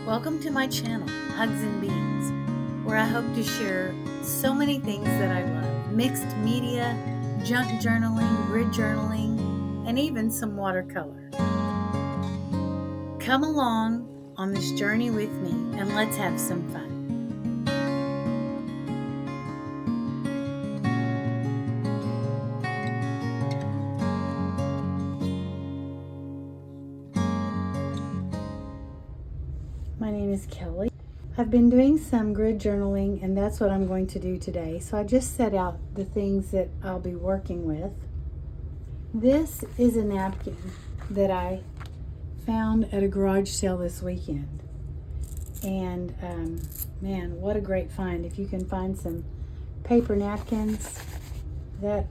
Welcome to my channel, Hugs and Beans, where I hope to share so many things that I love. Mixed media, junk journaling, grid journaling, and even some watercolor. Come along on this journey with me and let's have some fun. My name is Kelly. I've been doing some grid journaling, and that's what I'm going to do today. So I just set out the things that I'll be working with. This is a napkin that I found at a garage sale this weekend. And man, what a great find. If you can find some paper napkins, that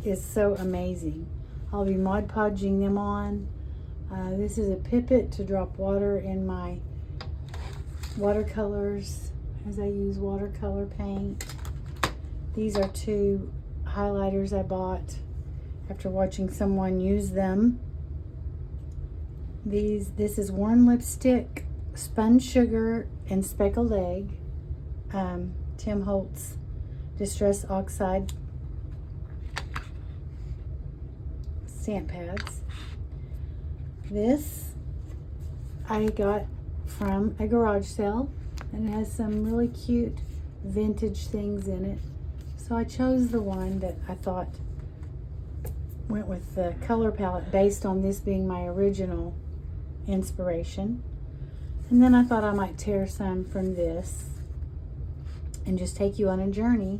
is so amazing. I'll be Mod Podging them on. This is a pipette to drop water in my watercolors as I use watercolor paint. These are two highlighters I bought after watching someone use them. This is worn lipstick, spun sugar, and speckled egg. Tim Holtz Distress Oxide stamp pads. This I got from a garage sale, and it has some really cute vintage things in it. So I chose the one that I thought went with the color palette based on this being my original inspiration. And then I thought I might tear some from this and just take you on a journey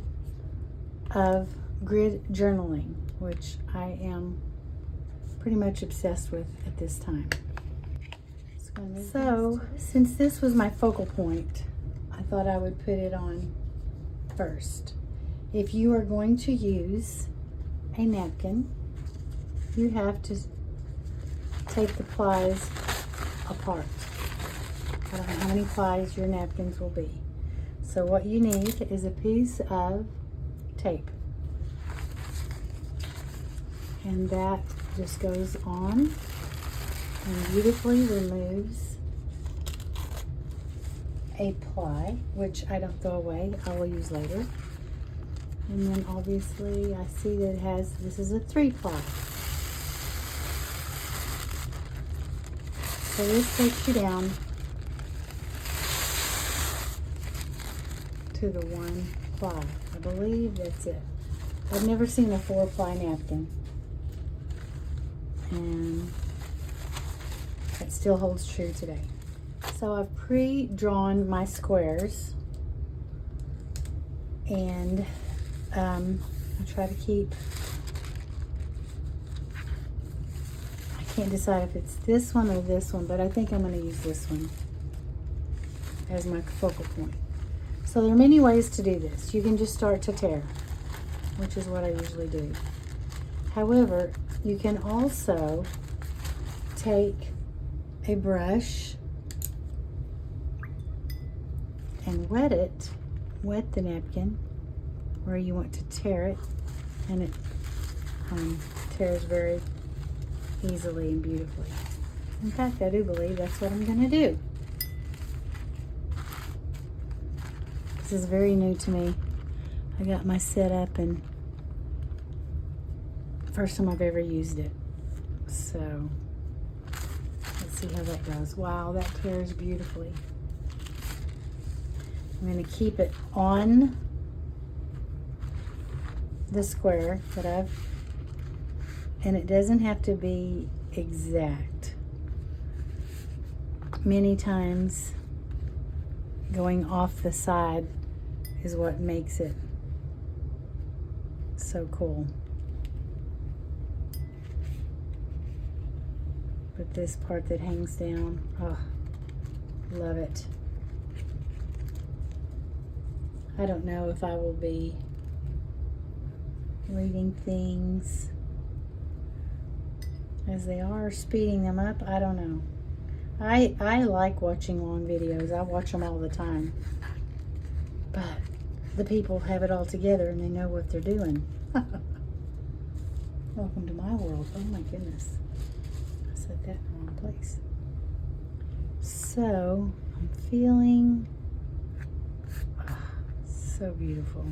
of grid journaling, which I am pretty much obsessed with at this time. So, since this was my focal point, I thought I would put it on first. If you are going to use a napkin, you have to take the plies apart. I don't know how many plies your napkins will be. So what you need is a piece of tape. And that just goes on and beautifully removes a ply, which I don't throw away, I will use later. And then obviously I see that it has, this is a 3-ply. So this takes you down to the 1 ply. I believe that's it. I've never seen a 4-ply napkin. And it still holds true today. So I've pre-drawn my squares, and I try to keep, I can't decide if it's this one or this one, but I think I'm going to use this one as my focal point. So there are many ways to do this. You can just start to tear, which is what I usually do. However, you can also take a brush and wet the napkin where you want to tear it, and it tears very easily and beautifully. In fact, I do believe that's what I'm going to do. This is very new to me. I got my setup, and first time I've ever used it. So let's see how that goes. Wow, that tears beautifully. I'm going to keep it on the square that and it doesn't have to be exact. Many times going off the side is what makes it so cool. But this part that hangs down, oh, love it. I don't know if I will be reading things as they are, speeding them up. I don't know. I like watching long videos. I watch them all the time. But the people have it all together and they know what they're doing. Welcome to my world. Oh my goodness. I set that in the wrong place. So I'm feeling, so beautiful.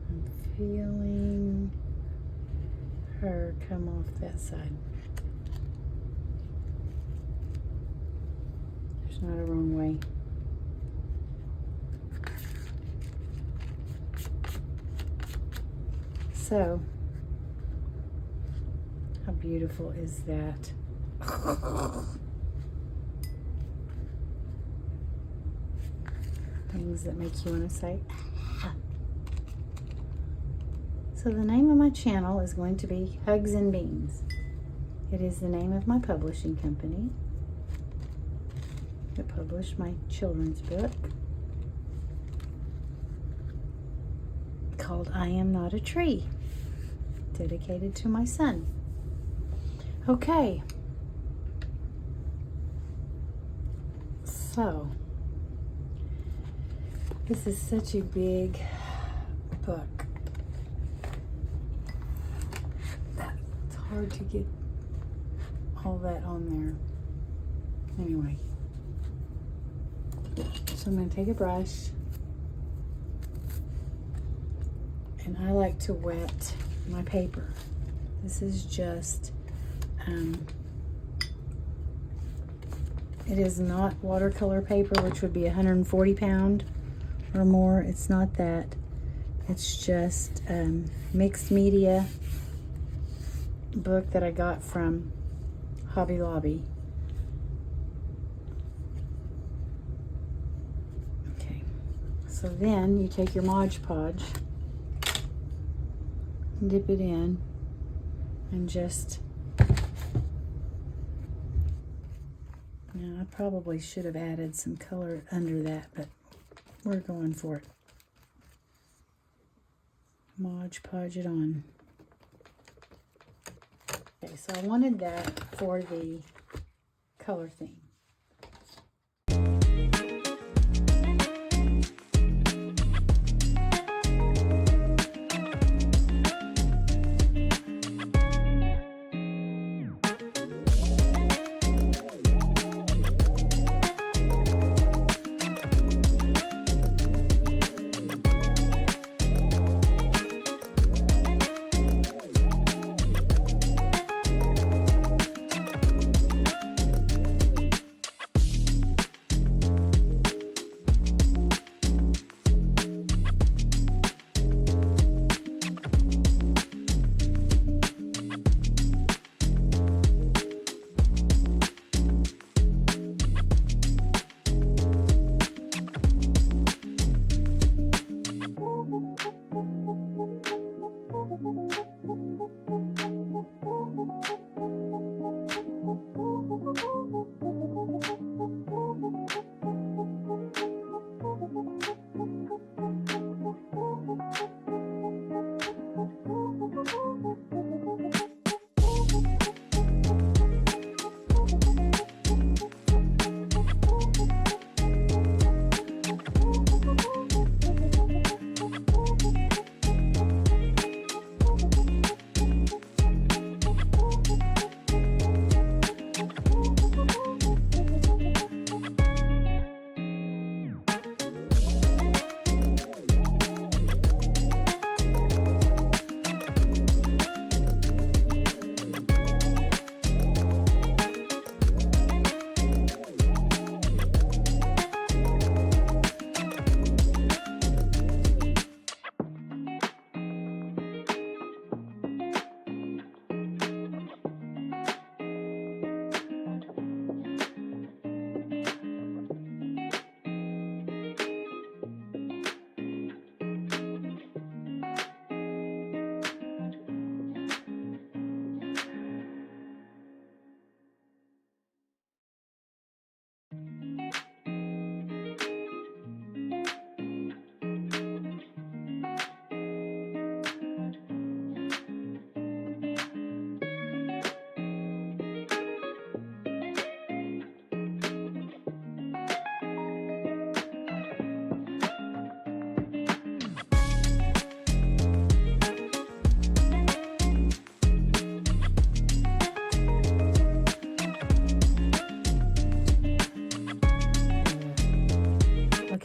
I'm feeling her come off that side. There's not a wrong way. So, how beautiful is that? Things that make you want to say, ah. So the name of my channel is going to be Hugs and Beans. It is the name of my publishing company that published my children's book called I Am Not a Tree, dedicated to my son. Okay. So, this is such a big book. It's hard to get all that on there. Anyway, so I'm going to take a brush, and I like to wet my paper. This is just, it is not watercolor paper, which would be 140 pound or more. It's not that. It's just mixed media book that I got from Hobby Lobby. Okay, so then you take your Mod Podge, dip it in, and just, now I probably should have added some color under that, but we're going for it. Mod Podge it on. Okay, so I wanted that for the color theme.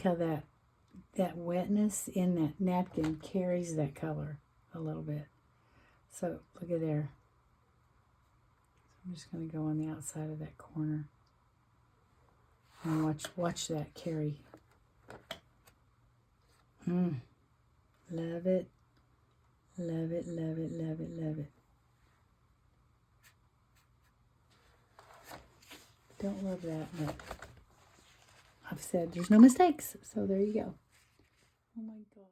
how that wetness in that napkin carries that color a little bit. So look at there. So I'm just going to go on the outside of that corner and watch that carry. Love it. Love it, love it, love it, love it. Don't love that, but I've said there's no mistakes, so there you go. Oh my God.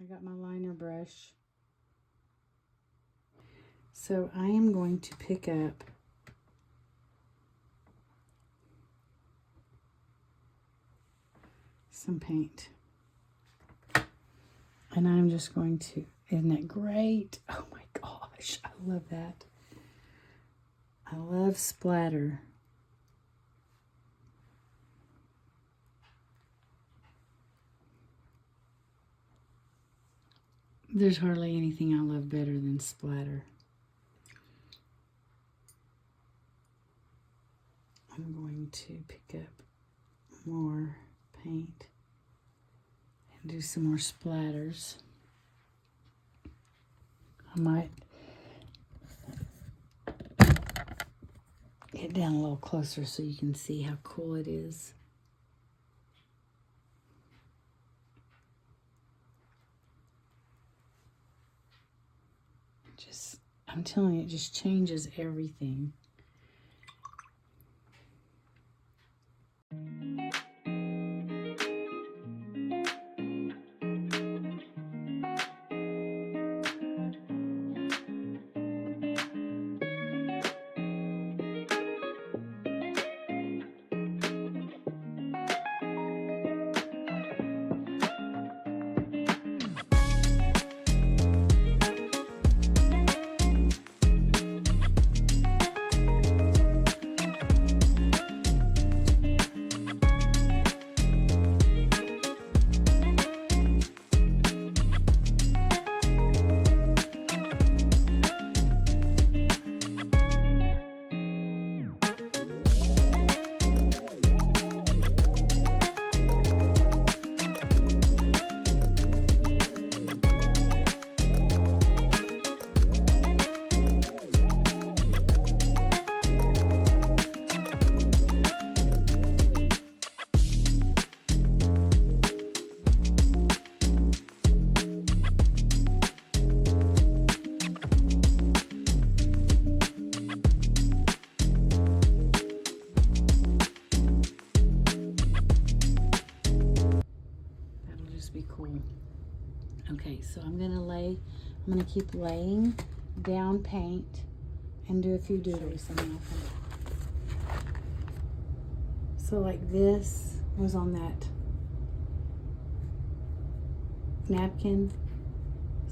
I got my liner brush. So I am going to pick up some paint. And I'm just going to, isn't that great? Oh my gosh, I love that. I love splatter. There's hardly anything I love better than splatter. I'm going to pick up more paint and do some more splatters. I might get down a little closer so you can see how cool it is. I'm telling you, it just changes everything. Be cool. Okay, so I'm gonna keep laying down paint and do a few doodles. So like this was on that napkin,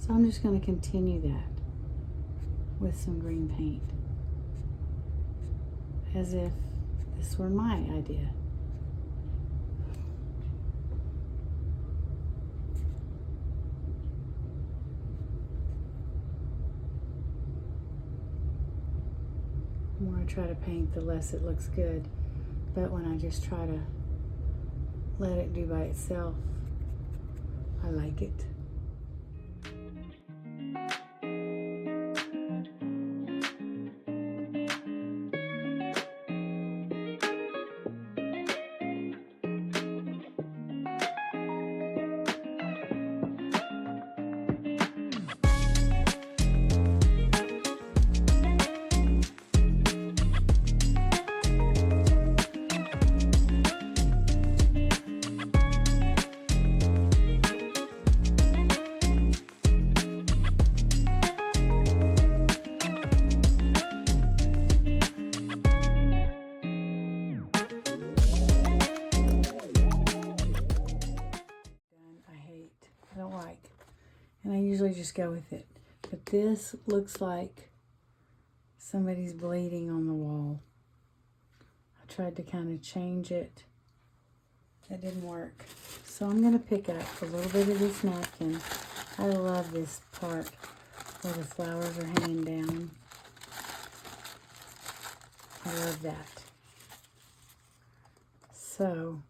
so I'm just going to continue that with some green paint as if this were my idea. The more I try to paint, the less it looks good. But when I just try to let it do by itself, I like it. And I usually just go with it. But this looks like somebody's bleeding on the wall. I tried to kind of change it. That didn't work. So I'm going to pick up a little bit of this napkin. I love this part where the flowers are hanging down. I love that. So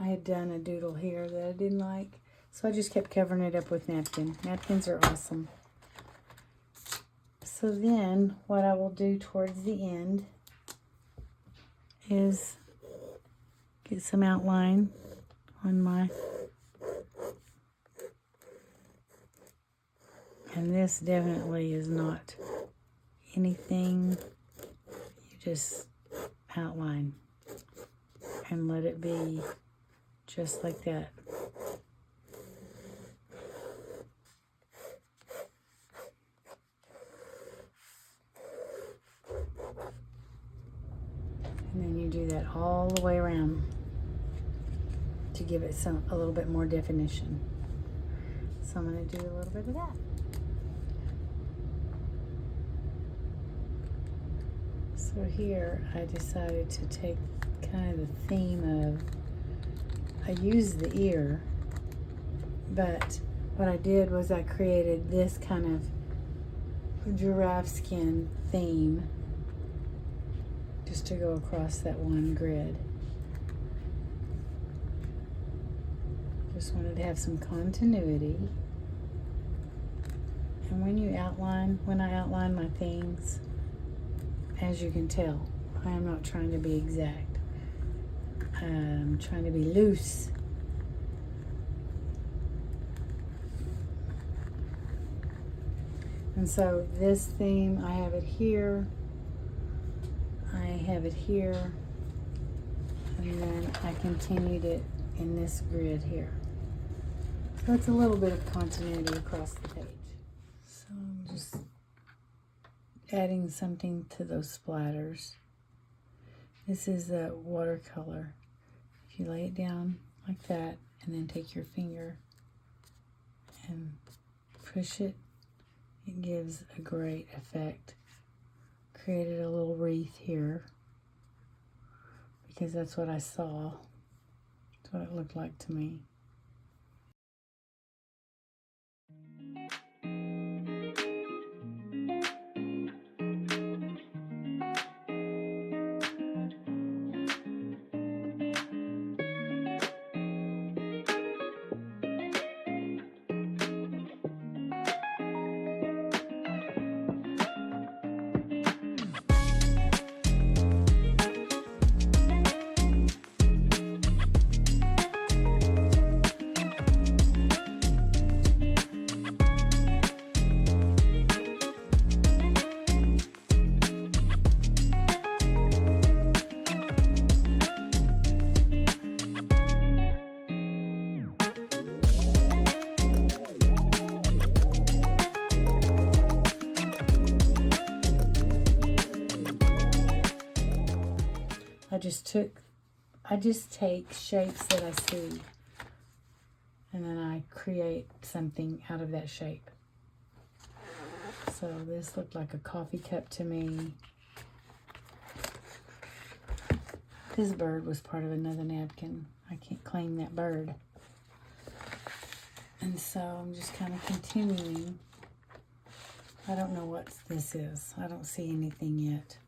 I had done a doodle here that I didn't like, so I just kept covering it up with napkin. Napkins are awesome. So then what I will do towards the end is get some outline on my, and this definitely is not anything. You just outline and let it be just like that. And then you do that all the way around to give it a little bit more definition. So I'm going to do a little bit of that. So here I decided to take kind of the theme of, I used the ear, but what I did was I created this kind of giraffe skin theme just to go across that one grid. Just wanted to have some continuity. And when I outline my things, as you can tell, I am not trying to be exact. I'm trying to be loose. And so this theme, I have it here, I have it here, and then I continued it in this grid here. So it's a little bit of continuity across the page. So I'm just adding something to those splatters. This is a watercolor. If you lay it down like that and then take your finger and push it, it gives a great effect. Created a little wreath here because that's what I saw. That's what it looked like to me. I just take shapes that I see and then I create something out of that shape. So this looked like a coffee cup to me. This bird was part of another napkin. I can't claim that bird. And so I'm just kind of continuing. I don't know what this is. I don't see anything yet.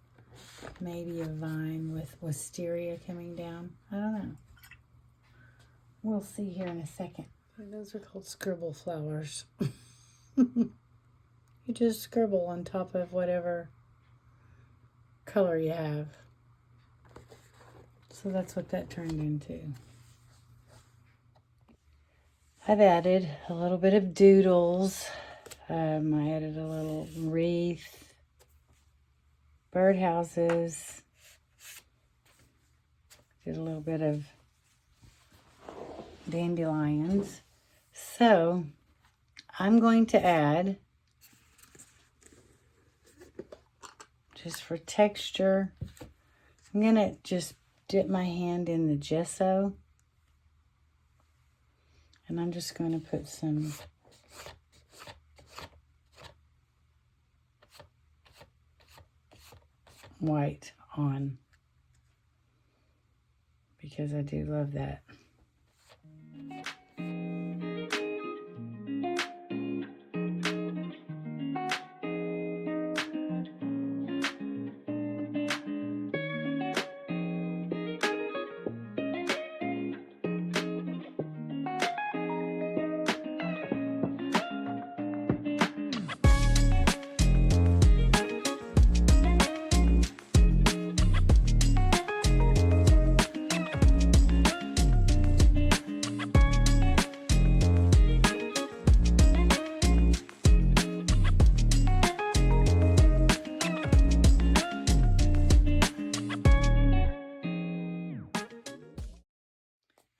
Maybe a vine with wisteria coming down. I don't know. We'll see here in a second. Those are called scribble flowers. You just scribble on top of whatever color you have. So that's what that turned into. I've added a little bit of doodles. I added a little wreath, birdhouses, did a little bit of dandelions. So I'm going to add, just for texture, I'm going to just dip my hand in the gesso, and I'm just going to put some white on, because I do love that.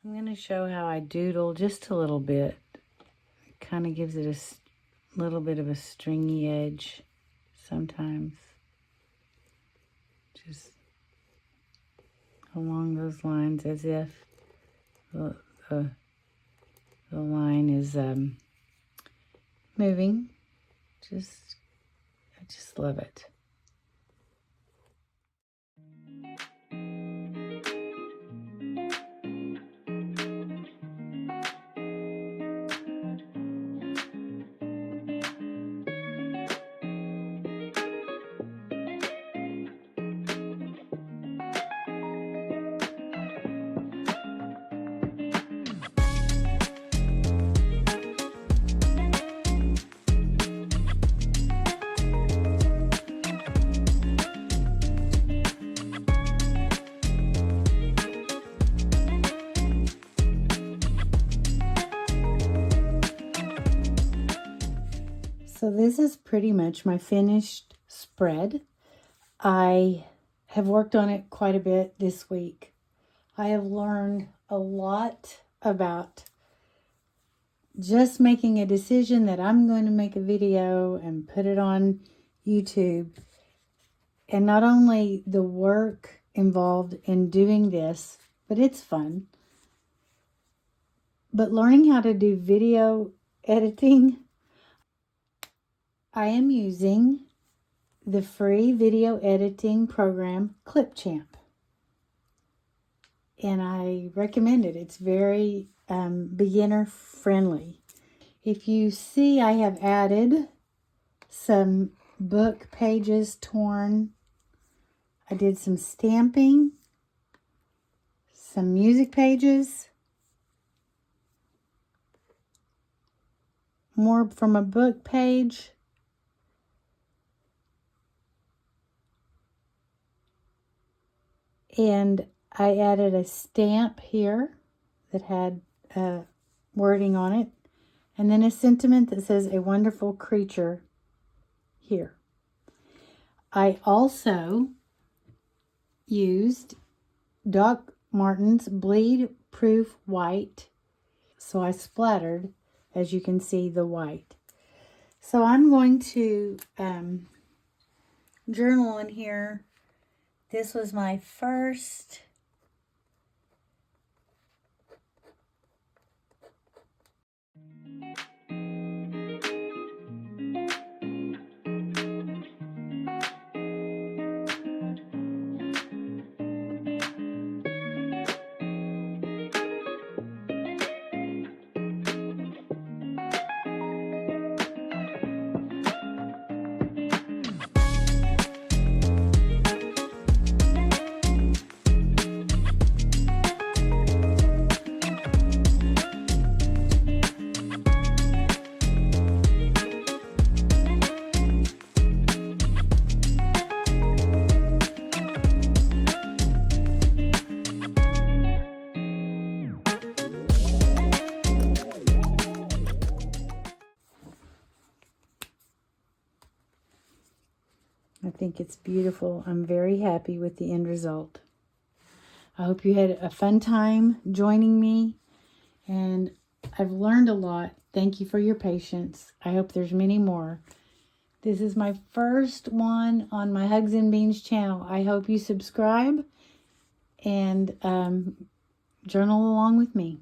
I'm going to show how I doodle just a little bit. Kind of gives it a little bit of a stringy edge sometimes. Just along those lines, as if the line is moving. I just love it. So this is pretty much my finished spread. I have worked on it quite a bit this week. I have learned a lot about just making a decision that I'm going to make a video and put it on YouTube. And not only the work involved in doing this, but it's fun. But learning how to do video editing, I am using the free video editing program Clipchamp. And I recommend it. It's very beginner friendly. If you see, I have added some book pages torn. I did some stamping, some music pages, more from a book page, and I added a stamp here that had wording on it, and then a sentiment that says "a wonderful creature" here. I also used Doc Martens bleed proof white, so I splattered, as you can see, the white. So I'm going to journal in here. This was my first think it's beautiful. I'm very happy with the end result. I hope you had a fun time joining me, and I've learned a lot. Thank you for your patience. I hope there's many more. This is my first one on my Hugs and Beans channel. I hope you subscribe and journal along with me.